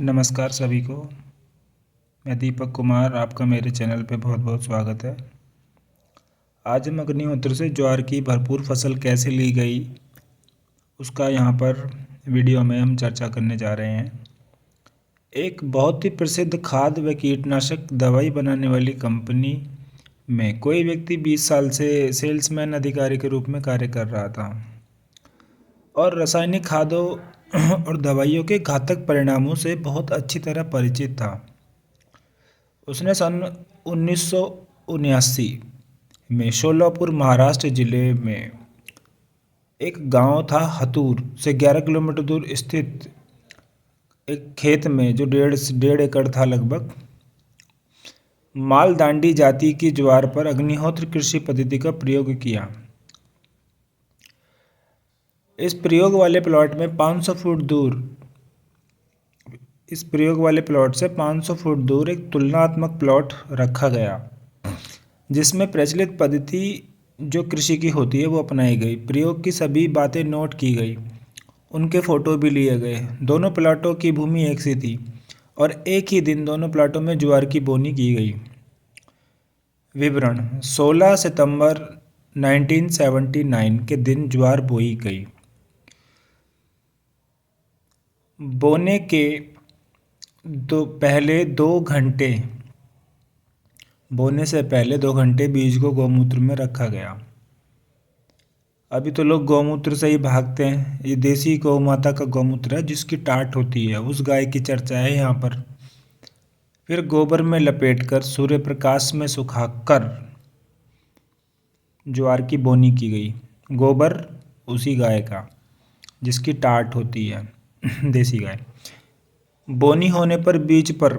नमस्कार सभी को। मैं दीपक कुमार, आपका मेरे चैनल पे बहुत बहुत स्वागत है। आज हम अग्निहोत्र से ज्वार की भरपूर फसल कैसे ली गई उसका यहाँ पर वीडियो में हम चर्चा करने जा रहे हैं। एक बहुत ही प्रसिद्ध खाद्य व कीटनाशक दवाई बनाने वाली कंपनी में कोई व्यक्ति 20 साल से सेल्समैन अधिकारी के रूप में कार्य कर रहा था और रासायनिक खादों और दवाइयों के घातक परिणामों से बहुत अच्छी तरह परिचित था। उसने सन 1979 में शोलापुर महाराष्ट्र जिले में एक गांव था हतूर से 11 किलोमीटर दूर स्थित एक खेत में जो डेढ़ एकड़ था लगभग, मालदांडी जाति की ज्वार पर अग्निहोत्र कृषि पद्धति का प्रयोग किया। इस प्रयोग वाले प्लॉट से 500 फुट दूर एक तुलनात्मक प्लॉट रखा गया जिसमें प्रचलित पद्धति जो कृषि की होती है वो अपनाई गई। प्रयोग की सभी बातें नोट की गई, उनके फोटो भी लिए गए। दोनों प्लाटों की भूमि एक सी थी और एक ही दिन दोनों प्लाटों में ज्वार की बोनी की गई। विवरण: 16 सितंबर 1979 के दिन ज्वार बोई गई। बोने के बोने से पहले 2 घंटे बीज को गौमूत्र में रखा गया। अभी तो लोग गौमूत्र से ही भागते हैं। ये देसी गौ माता का गौमूत्र है जिसकी टाट होती है, उस गाय की चर्चा है यहाँ पर। फिर गोबर में लपेटकर सूर्य प्रकाश में सुखाकर ज्वार की बोनी की गई। गोबर उसी गाय का जिसकी टाट होती है, देसी गाय। बोनी होने पर बीज पर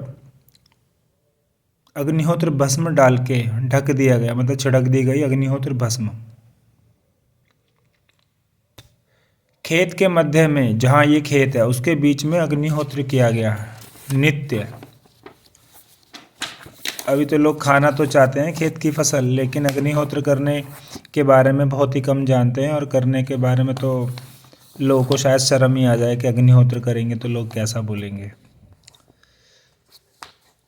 अग्निहोत्र भस्म डाल के ढक दिया गया, मतलब छिड़क दी गई अग्निहोत्र भस्म। खेत के मध्य में, जहाँ ये खेत है उसके बीच में अग्निहोत्र किया गया नित्य। अभी तो लोग खाना तो चाहते हैं खेत की फसल, लेकिन अग्निहोत्र करने के बारे में बहुत ही कम जानते हैं। और करने के बारे में तो लोगों को शायद शर्म ही आ जाए कि अग्निहोत्र करेंगे तो लोग कैसा बोलेंगे।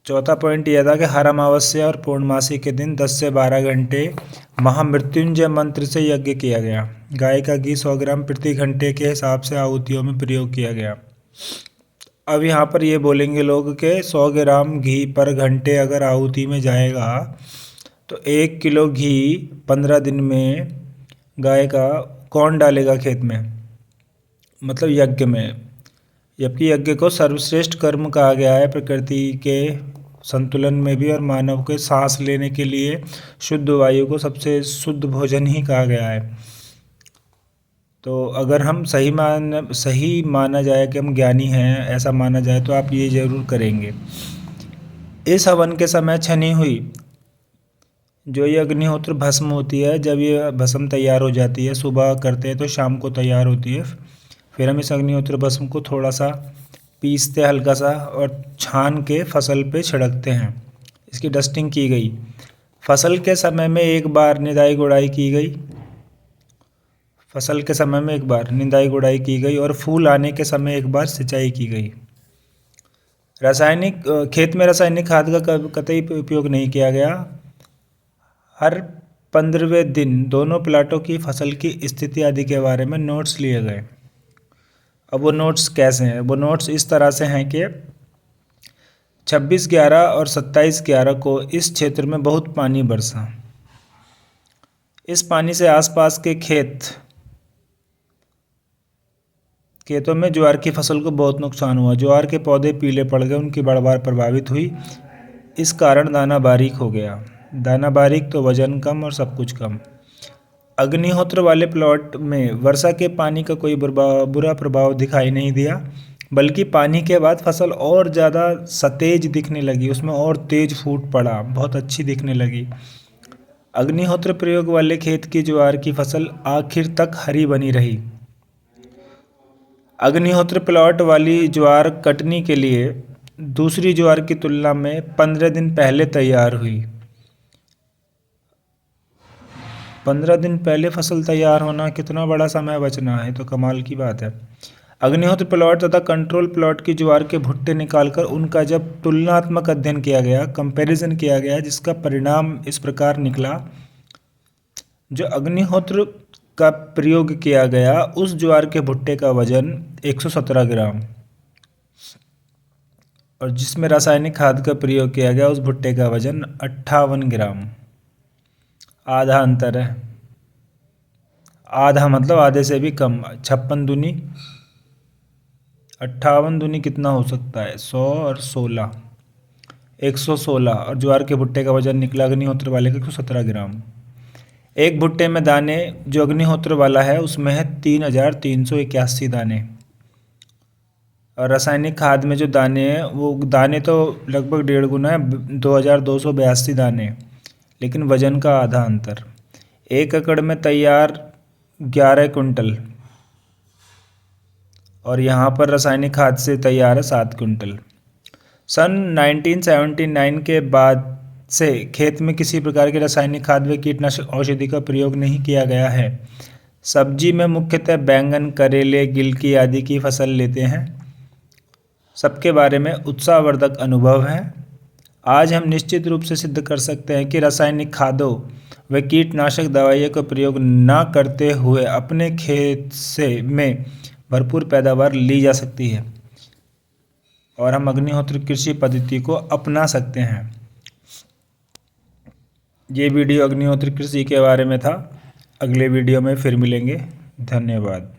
चौथा पॉइंट यह था कि हर अमावस्या और पूर्णमासी के दिन 10 से 12 घंटे महामृत्युंजय मंत्र से यज्ञ किया गया। गाय का घी 100 ग्राम प्रति घंटे के हिसाब से आहुतियों में प्रयोग किया गया। अब यहाँ पर ये बोलेंगे लोग कि 100 ग्राम घी पर घंटे अगर आहुति में जाएगा तो 1 किलो घी 15 दिन में गाय का कौन डालेगा खेत में, मतलब यज्ञ में। जबकि यज्ञ को सर्वश्रेष्ठ कर्म कहा गया है प्रकृति के संतुलन में भी, और मानव के सांस लेने के लिए शुद्ध वायु को सबसे शुद्ध भोजन ही कहा गया है। तो अगर हम सही माना जाए कि हम ज्ञानी हैं, ऐसा माना जाए, तो आप ये जरूर करेंगे। इस हवन के समय छनी हुई जो ये अग्निहोत्र भस्म होती है, जब ये भस्म तैयार हो जाती है, सुबह करते हैं तो शाम को तैयार होती है। फिर हम इस अग्निहोत्र भस्म को थोड़ा सा पीसते हल्का सा और छान के फसल पे छिड़कते हैं। इसकी डस्टिंग की गई। फसल के समय में एक बार निदाई गुड़ाई की गई और फूल आने के समय एक बार सिंचाई की गई। खेत में रासायनिक खाद का कतई उपयोग नहीं किया गया। हर 15वें दिन दोनों प्लाटों की फसल की स्थिति आदि के बारे में नोट्स लिए गए। अब वो नोट्स कैसे हैं? वो नोट्स इस तरह से हैं कि 26/11 और 27/11 को इस क्षेत्र में बहुत पानी बरसा। इस पानी से आसपास के खेतों में ज्वार की फसल को बहुत नुकसान हुआ। ज्वार के पौधे पीले पड़ गए, उनकी बढ़वार प्रभावित हुई। इस कारण दाना बारीक हो गया। दाना बारीक तो वजन कम और सब कुछ कम। अग्निहोत्र वाले प्लॉट में वर्षा के पानी का कोई बुरा प्रभाव दिखाई नहीं दिया, बल्कि पानी के बाद फसल और ज़्यादा सतेज दिखने लगी, उसमें और तेज फूट पड़ा, बहुत अच्छी दिखने लगी। अग्निहोत्र प्रयोग वाले खेत की ज्वार की फसल आखिर तक हरी बनी रही। अग्निहोत्र प्लॉट वाली ज्वार कटनी के लिए दूसरी ज्वार की तुलना में 15 दिन पहले तैयार हुई। 15 दिन पहले फसल तैयार होना, कितना बड़ा समय बचना है, तो कमाल की बात है। अग्निहोत्र प्लॉट तथा कंट्रोल प्लॉट की ज्वार के भुट्टे निकालकर उनका जब तुलनात्मक अध्ययन किया गया, कंपैरिजन किया गया, जिसका परिणाम इस प्रकार निकला। जो अग्निहोत्र का प्रयोग किया गया उस ज्वार के भुट्टे का वजन 117 ग्राम और जिसमें रासायनिक खाद का प्रयोग किया गया उस भुट्टे का वजन 58 ग्राम। आधा अंतर है, आधा मतलब आधे से भी कम। 56 दूनी 58 दूनी कितना हो सकता है? 100 और 16, 116। और ज्वार के भुट्टे का वजन निकला अग्निहोत्र वाले का 117 ग्राम। एक भुट्टे में दाने जो अग्निहोत्र वाला है उसमें है 3381 दाने, और रासायनिक खाद में जो दाने हैं वो दाने तो लगभग 1.5 गुना है, 2282 दाने, लेकिन वजन का आधा अंतर। 1 एकड़ में तैयार 11 कुंटल और यहाँ पर रासायनिक खाद से तैयार है 7 कुंटल। सन 1979 के बाद से खेत में किसी प्रकार के रासायनिक खाद व कीटनाशक औषधि का प्रयोग नहीं किया गया है। सब्जी में मुख्यतः बैंगन, करेले, गिलकी आदि की फसल लेते हैं। सबके बारे में उत्साहवर्धक अनुभव है। आज हम निश्चित रूप से सिद्ध कर सकते हैं कि रासायनिक खादों व कीटनाशक दवाइयों का प्रयोग न करते हुए अपने खेत से में भरपूर पैदावार ली जा सकती है और हम अग्निहोत्र कृषि पद्धति को अपना सकते हैं। ये वीडियो अग्निहोत्र कृषि के बारे में था। अगले वीडियो में फिर मिलेंगे। धन्यवाद।